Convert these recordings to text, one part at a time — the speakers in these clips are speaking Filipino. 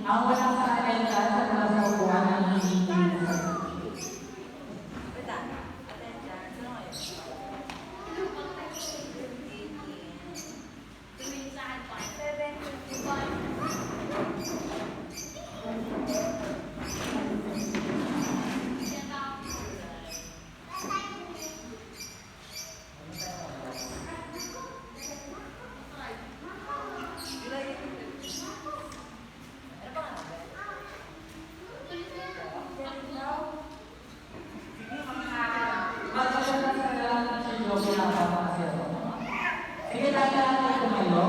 Ang walang sa akin dyan sa nasa upuan ng hindi Sige, tayo natin tumayo.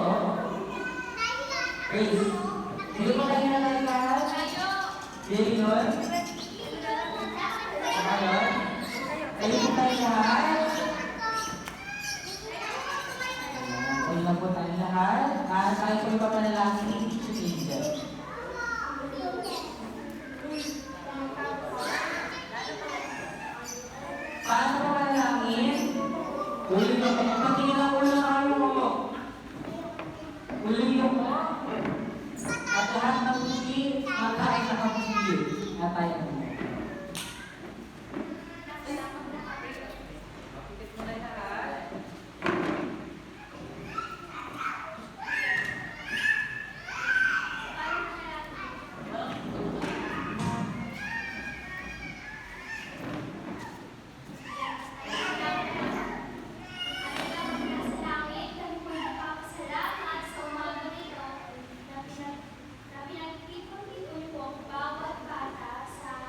Grace. Sige mo tayo na tayo ka. Very good. Ayun. Tayo po tayo lahat. Tayo na po tayo lahat. At tayo po yung papanalangin sa angel. Paano po panalangin? Ulit yung patingin ang ulo ng araw mo. Ulit yung at lahat ng hindi makain na kapagigil at tayo mo. Pinagtipon-tipon po ang bawat bata sa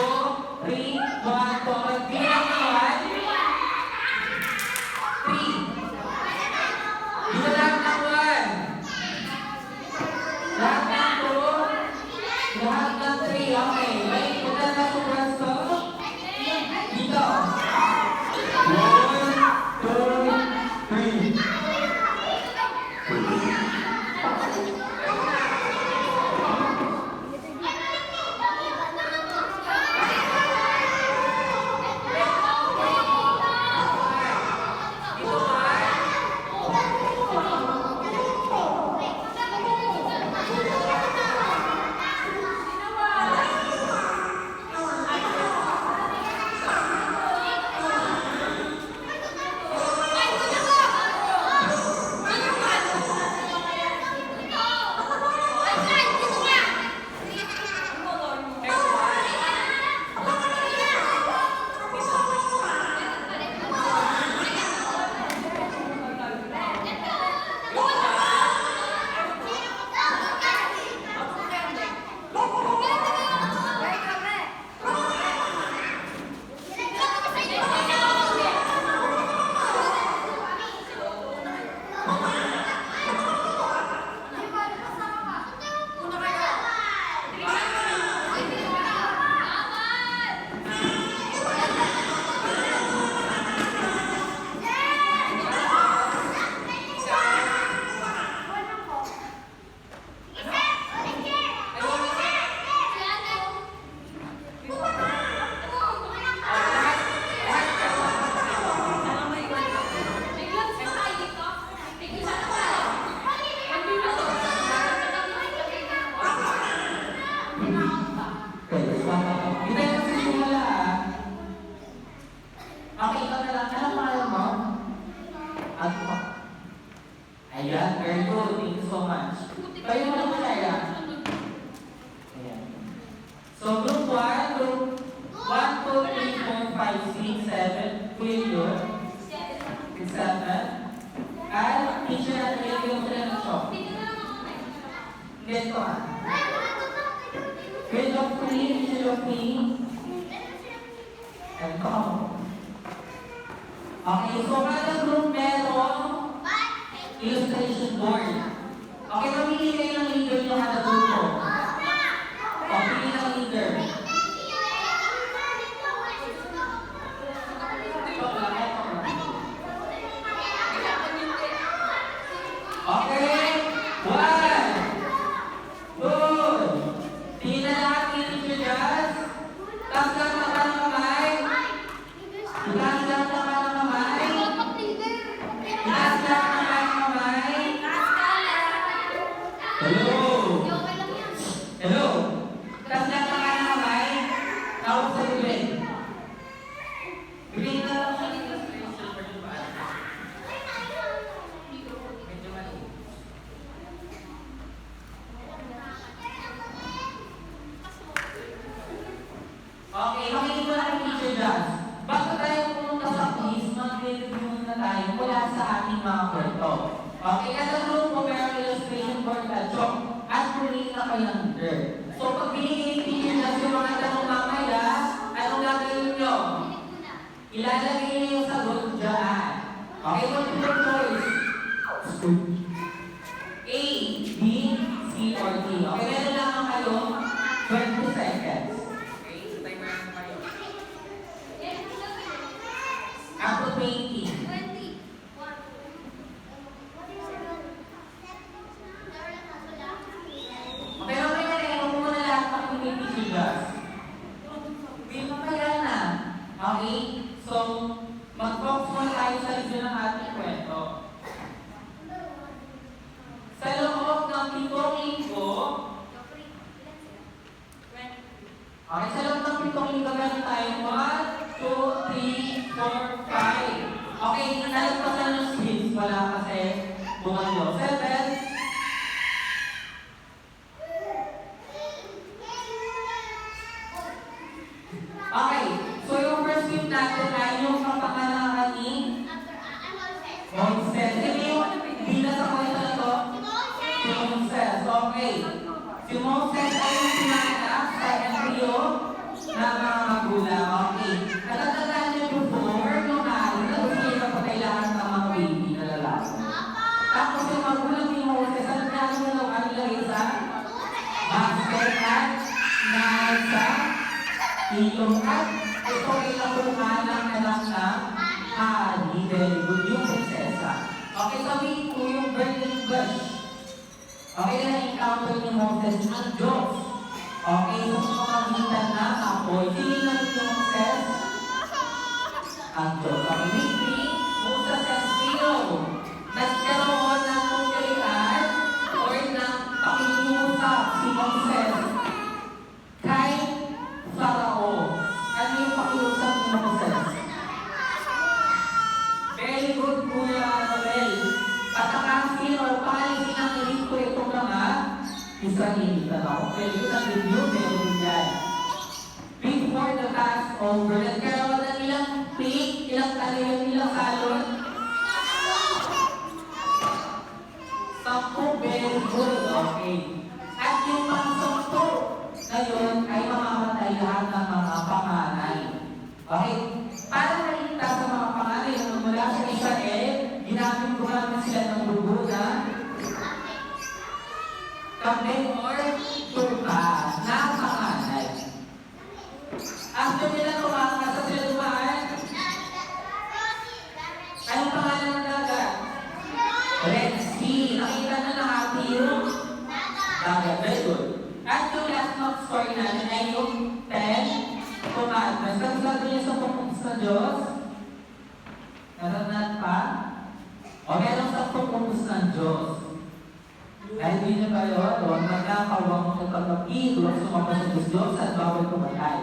2, 3, 1, 2. Okay, bilang ng 1, 3. Dito lahat ng 1. Lahat ng 2. Lahat ng Ganito ah. Grade of 3, issue of 3. Ito. Okay, so kada group merong illustration board. Okay, mamili kayo ng leader nyo kada grupo. O, pili ng leader. Okay, 1. Good. Tingin na lahat ni Teacher Jazz. Taas lang na ka ng kamay. Taas lang na ka ng kamay. Taas lang na ka ng kamay. Hello. Hello. Taas lang na ka ng kamay. Tawag sa bibig. Bibig na lang siya dito sa silver yung ba? Medyo mali. Okay, makinig mo na kay Teacher Jazz. Bago tayo pumunta sa quiz, mag-review muna tayo mula sa ating mga kwento. Okay, kada grupo meron illustration board at chalk at puli na kayo ng leader. So, pag binigay ni Teacher Jazz yung mga tanong mamaya, anong gagawin nyo? Ilalagay niyo yung sagot dyan. Okay, multiple choice. A, B, C, or D. Okay, meron lang kayo 20 seconds. Up to 20. Okay, mamaya mo muna lahat ng community Jazz. Okay, mamaya na. Okay? So, mag-focus muna tayo sa review ng ating kwento. Sa loob ng 7 linggo, okay, sa loob ng 7 linggo meron tayo 1, 2, 3, 4, 5. Okay, nalagpasan yung skills. Wala kasi bunga nyo. 7. Okay, so yung first week natin ay yung kapanganakan ni Moises. Sino yung bida sa kwento na to? Si Moises. Okay. Si Moises ay yung pinanganak sa embryo ng mga magulang. Okay. Natatandaan niyo before nung araw na gusto niya patay lahat ng mga baby na lalaki. Tapos yung magulang ni Moises, ano na niya nung nilagay sa basket at nasa ilong at ito ay nakuha ng anak ng Ani. Very good yung prinsesa. Okay, sabihin ko yung burning bush. Okay, na-encounter ni Moses ang Diyos. Okay, so pamamagitan ng apoy. Sino na ito Moses? Ang Diyos. Okay, mystery, Moses and Pharaoh. Nagkaroon ng mungkalian or ng pakiusap si Moses kay Farao. Ano yung pakiusap ni Moses? Very good, Kuya Abel. Patakasin o palisin ang ilit ko itong mga Israelita na ako. Very good ang review, very good yan. Before the Passover, nagkaroon ng ilang pig, ilang talayan, ilang salon. 10, very good, okay. At yung pang-10, ngayon ay mamamatay lahat ng mga panganay. Okay? Para maligtas sa mga panganay na mula sa Israel, ginamit ko namin sila ng dugo na kambing or tupa na panganay. After nila tumakas sa sila dumaan, anong pangalan ng dagat? Red Sea. Nakita na nakati yung dagat. Very good. At yung last month story natin ay yung 10 commandments. Kasi sabi niya sa pumunta sa Diyos, naranan pa, o meron sa pumunta ng Diyos. Dahil hindi niyo kayo doon, magkakawang ng pag-apid, huwag sumapa sa Diyos at bawal kumatay.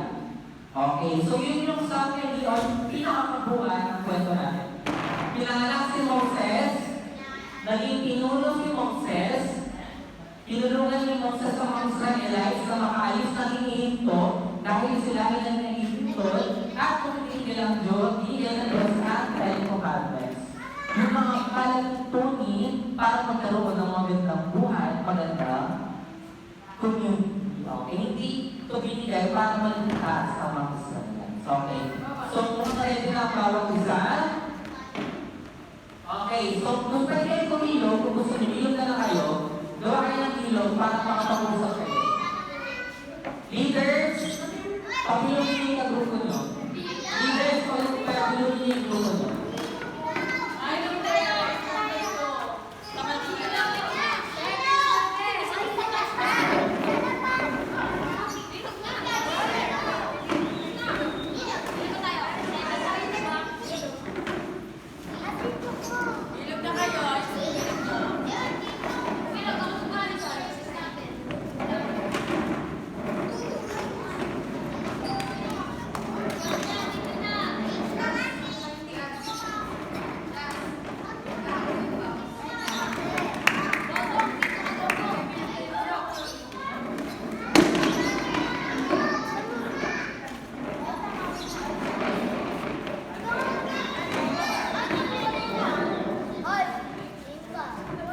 Okay, so yun yung summary o pinakakabuuan ng kwento natin. Pinanganak si Moses, naging pinuno si Moses, tinulungan ni Moses sa mga Israelites na makaalis ng Ehipto dahil sila ay nag-Ehipto at kung tinigil ang Diyos, tinigil ng Diyos ang 10 commandments. Yung mga palantunin para magkaroon ng magandang buhay, magandang Okay, hindi ito binigay para maligtas ang mga Israelites. Okay. So, kung ready na ang bawat isa, okay, so kung pwede kayo kumilog, kung gusto niyo, ilog na lang kayo, gawa kayo ng ilog para makapag-usap kayo. Leaders, pag-ilogin niyo yung grupo niyo. Leaders, pag-ilogin niyo yung grupo niyo.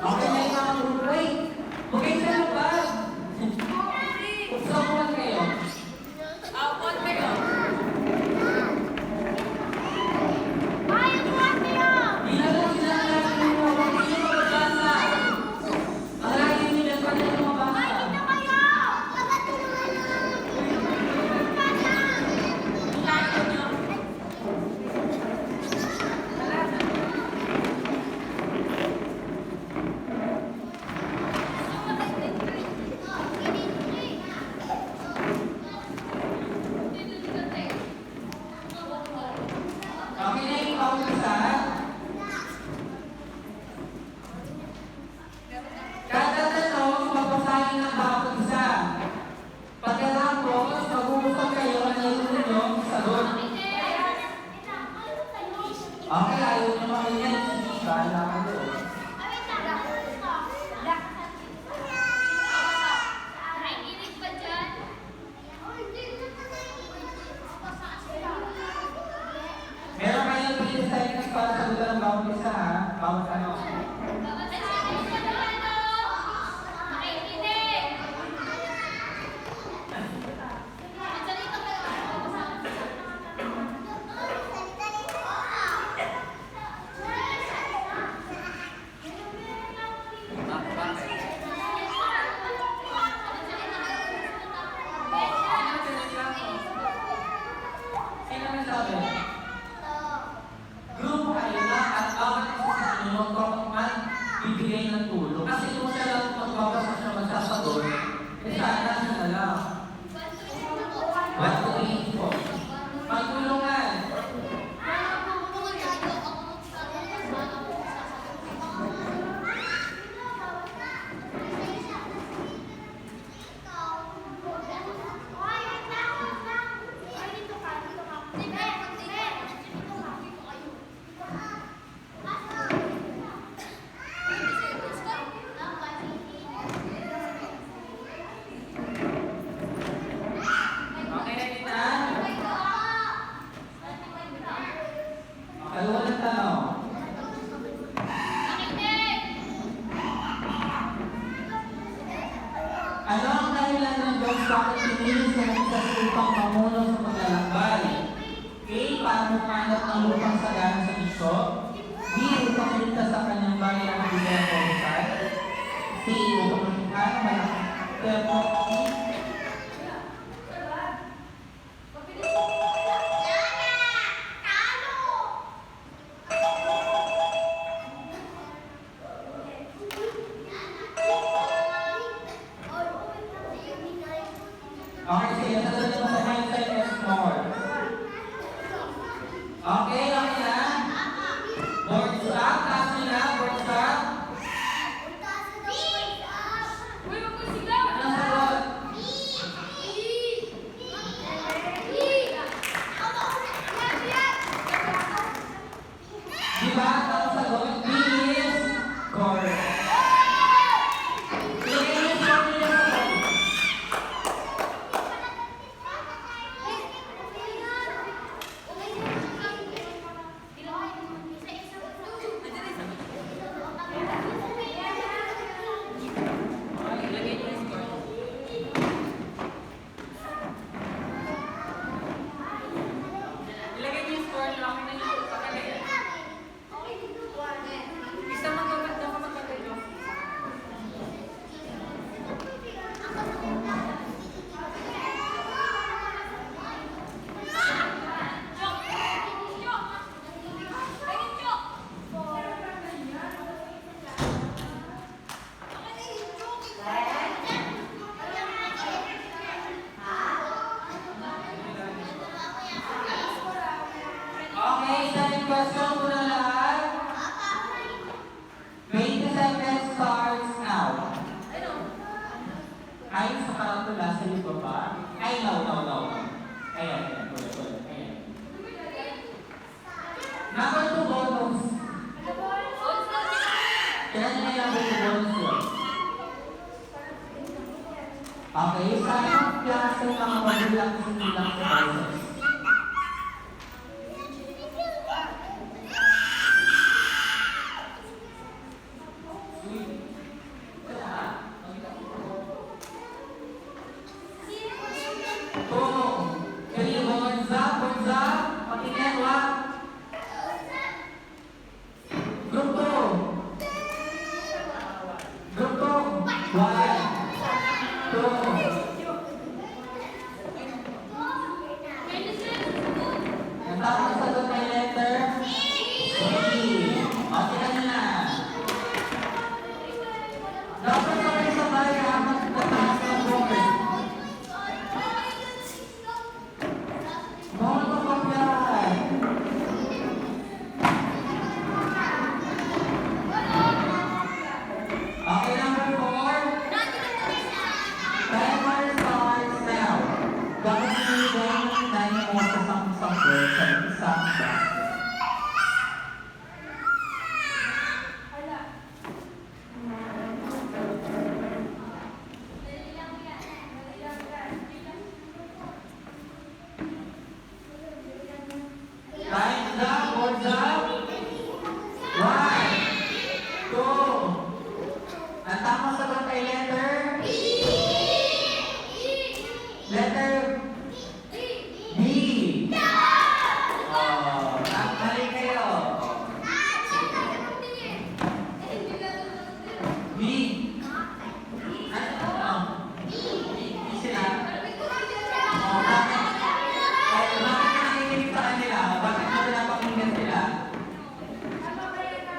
Okay na yung mga grupo. Wait! Okay sa lubag! Buksan mo lang kayo. Inalang sila ang lagi mo. Huwag kayo magbasa. Ang lagi nila pa na yung mabasa. Okay na yung bawat isa. Kada tanong, babasahin ng bawat isa. Pagkatapos, mag-uusap kayo ang nalulun nyo sagot. Okay, ayaw nyo makinig. Bahala ka doon. Meron kayong 3 seconds para sagutan ng bawat isa, ha? Bawat ano. Sino may sabi? Grupo kayo na at bawat isa sa inyo bibigay ng tulong. Kasi kung siya lang magbabasa siya magsasagot, sana siya na lang. 1 to 8 po. Magtulungan. Okay na kita? Okay, walang tanong. Ano ang dahilan ng Diyos bakit pinili sa isa upang mamuno sa paglalakbay? A. Para bumanat ang lupang sagana sa misyo. B. Upang iligtas sa kanyang bayan ang bigyan ng kausay. C. Upang malikhan ang malaking tempo. Okay, sige. Sasabihin mo sa hindsight is more. Okay, okay na? Board stop. Taas nyo na. Board stop. Anong sagot? Silip ko pa. Ay, no. Ayan. Ulit. Ayan. Number 2 bonus. Kailan nyo yung number 2 bonus yun? Okay, sa iyong klase mga magulang hindi lang sa bonus.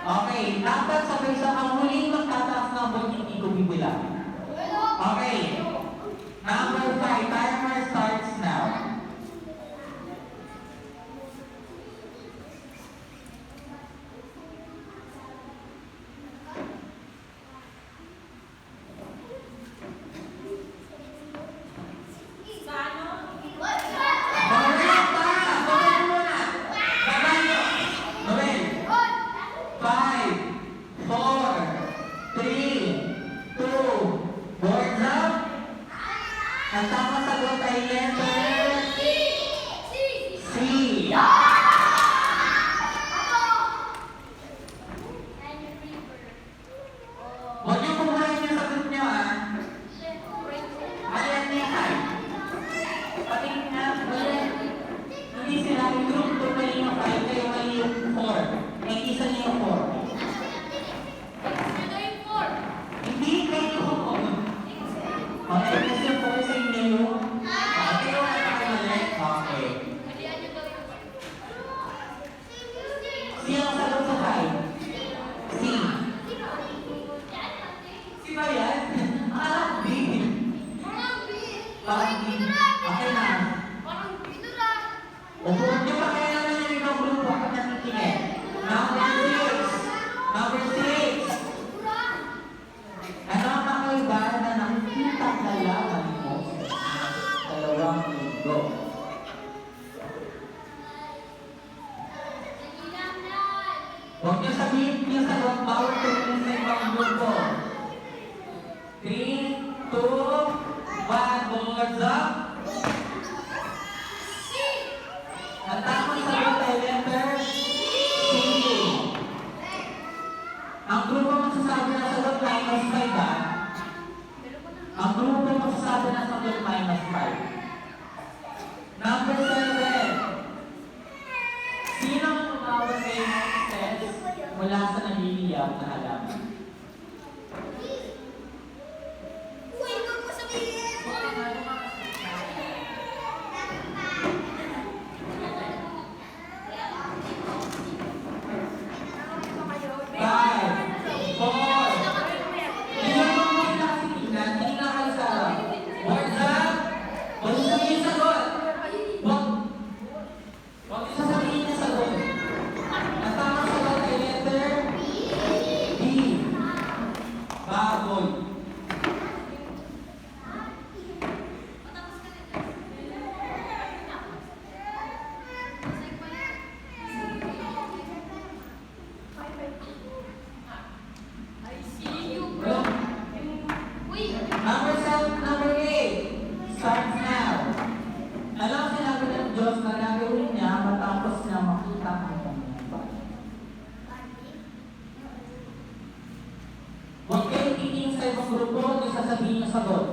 Okay, dapat sabay sa ang huling magtataas ng bot, hindi ko bibilang. Okay. Number 5, timer starts now. Ang tamang sagot ay letter C. Huwag niyo kumuhain yung sagot niyo, ha? Ayan niya, ha? Patingin nga, hindi sila yung group 2 mali yung 5, kayo mali yung 4. May isa niyo yung 4. Hindi, kayo yung 4. Okay, kasi yung 4 sa inyo yung... Okay, wala na kayo mali. Okay. Sino ang sagot sa 5? C. Si ba yan? Parang B. Parang B. Okay na. Huwag niyo pa kaya naman yung ibang grupo at natitingin. Number 6. Number 6. Ano ang kakaiba na nakikita na laman mo sa dalawang linggo? Huwag niyo sabihin yung sagot bawat tumingin sa ibang grupo. 3, 2, 1, boards up. Ang tamang sagot ay letter C. Ang grupo magsasabi na sagot minus 5, ha? Ang grupo magsasabi na sagot minus 5. Number 7. Sino ang tumawag kay Moses mula sa naliliyab na halaman? Huwag starts now. Ano ang sinabi ng Diyos na gagawin niya matapos niya makita ang kanyang bayan? Huwag kayong titingin sa ibang grupo, yung sasabihin niyo sagot.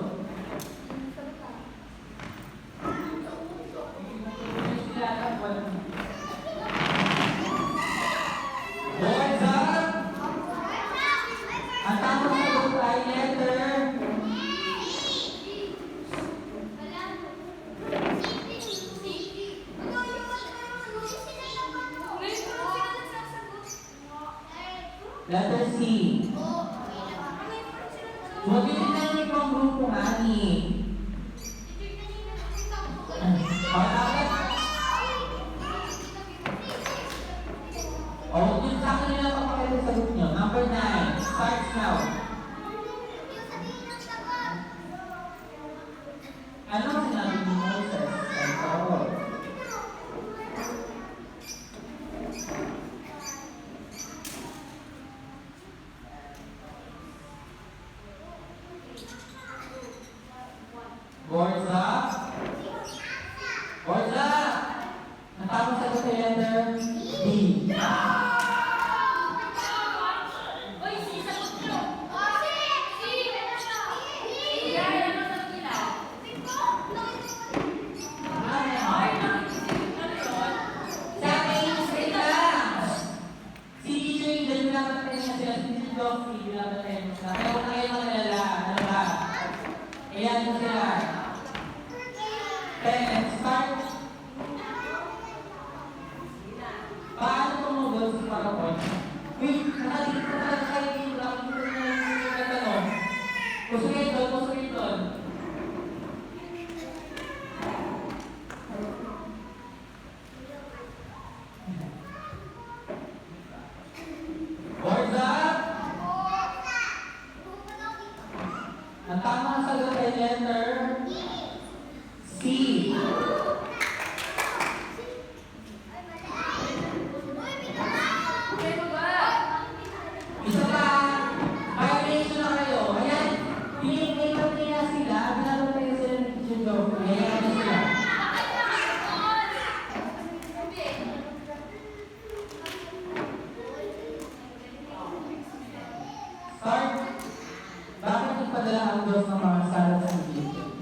Boys up! Ang tamang sagot ay letter letter C. Huwag yung tinanong ibang grupo nga ni. Oh, yung sa akin nila papakita sa sagot nyo. Number 9. Starts now. Ano ang sinabi ni Moses? Ito. Boards up. Boards up. Ang tamang sagot ay letter D. Ayan mo sila. Then, start. Paano tumugol si Paragon? Wait, nakalimutan ko talaga kayo dito. Nakalimutan ko yung tatanong. Kusugin doon, kusugin doon. Boards up! Ang tamang sagot ay letter C. Isa pa, violation na kayo. Ayan, pinipinipot niya sila, pinapatay sila ng teacher Joffrey. Ayan na sila. Start. Bakit nagpadala ang Diyos ng mga salat sa Egypt?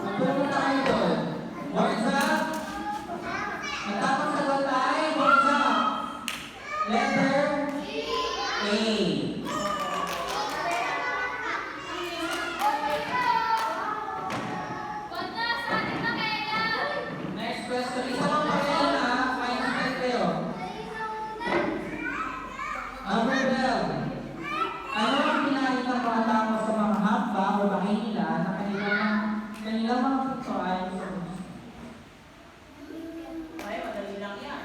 Magpunta kayo doon. Boards up. Ang tamang sagot ay boards up. Letter A. Next question. Isa lang pa rin na. Final step kayo. Number 12. Ano ang pinahin ng mga tao sa mga hamba o bahay nila na kanilang mga puso ay sa Diyos? Ay, madali lang yan.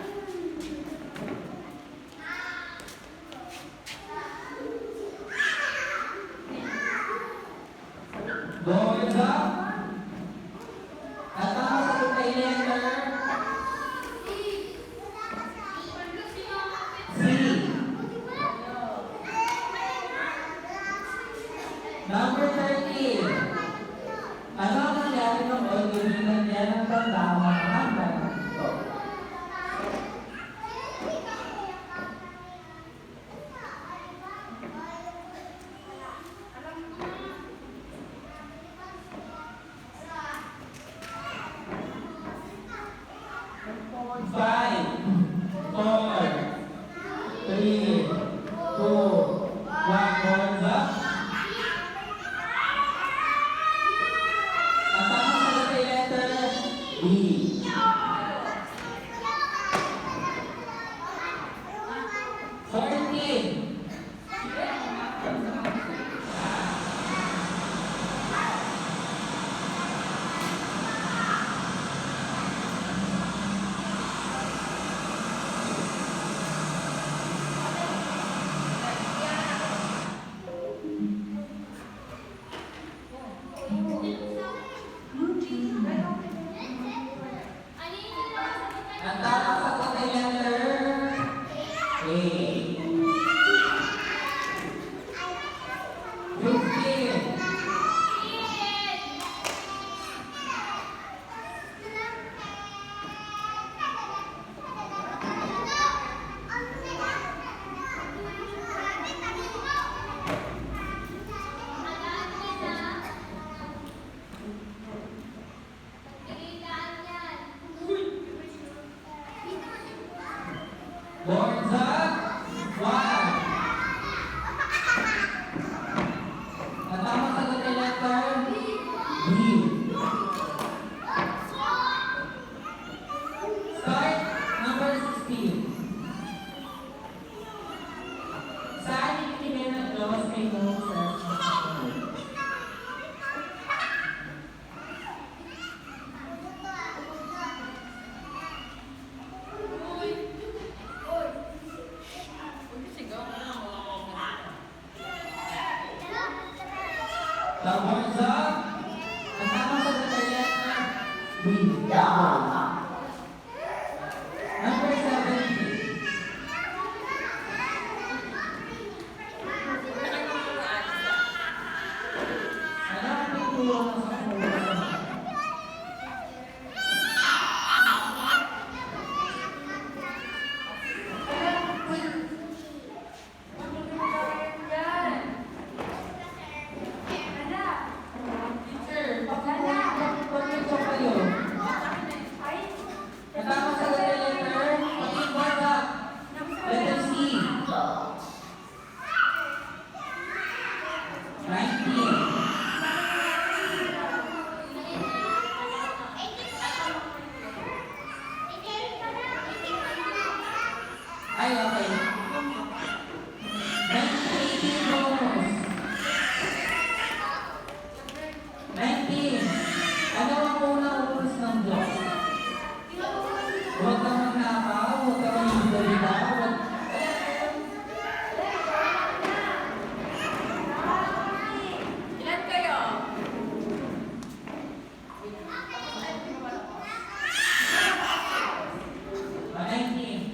Boards up. At ang sagot ay letter C. Number 13. Ano ang nangyari ng Olivia niya ng tanda ang mga hamba ng ito? Five, 4, 3, 2, 1, boards up. Ang tamang sagot ay letter B. B. Apple. Number 70. Ano ang tutulong mo sa kumulong? Teacher, pag-ito kayo. Katama sa letter, pag-inboard up. Letter C. 19. Ay, okay. 19 bonus. 19. Ano ang unang utos ng Diyos? Huwag kang magnakaw, huwag kang manibida-bida, huwag... Ilan kayo? Ah, 19.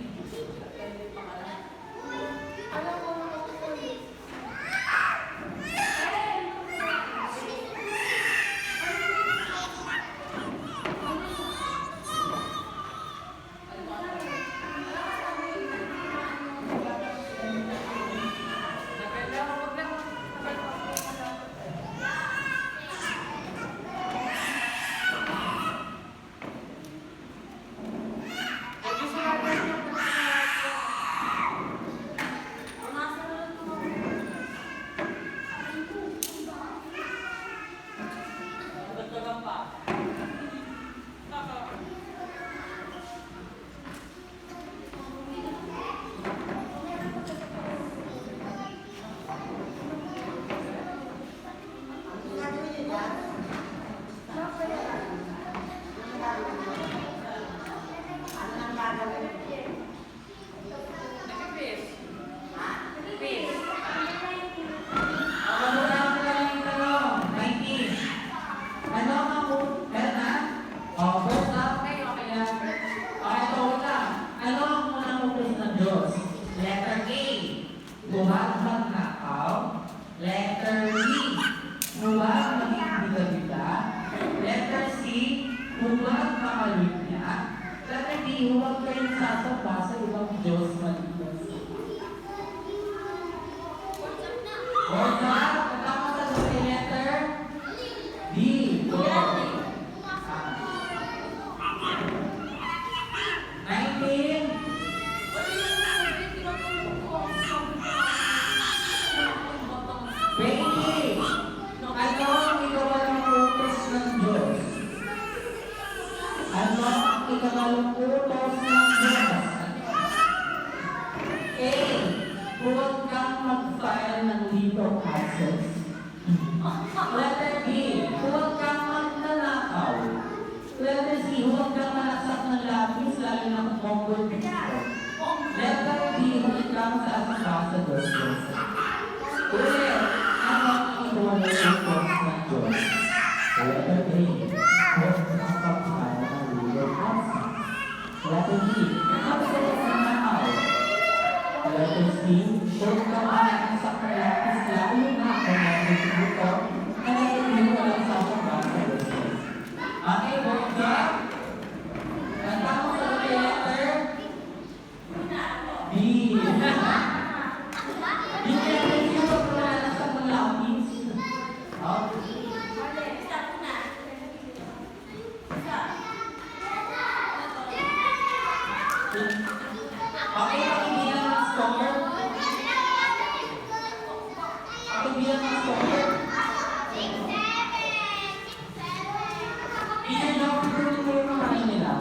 Letter A, huwag magnakaw. Letter B, huwag maging bida-bida. Letter C, huwag makalunya. Letter D, huwag kayong sasamba sa ibang Diyos maliban sa Huwag na, katama sa letter D. Go. 19. 20. Ano ang ikawalang utos ng Diyos? Ano ang ikawalang utos ng Diyos? A. Huwag kang mag-file ng legal access. Letter B. Huwag kang magnanakaw. Letter C. Huwag kang malaksak ng lapis lalo na kung mongol dito. Letter D. Huwag kang sasaka sa Diyos. Ulit. Ano ang ikawalang utos ng Diyos? Letter A. Huwag kang mag-file ng legal access. Letter B. Absent ng nakaw. Letter C. Huwag kang malaksak ng lapis lalo na kung mongol dito. And letter D. Walang sasaka sa Diyos. Okay, good job. Ang tamang sagot ay letter B. Yung letter C, huwag kang malaksak ng lapis. Okay. Okay, pakibilang ng score. Pakibilang ng score. Either daw, pero yung mga nila,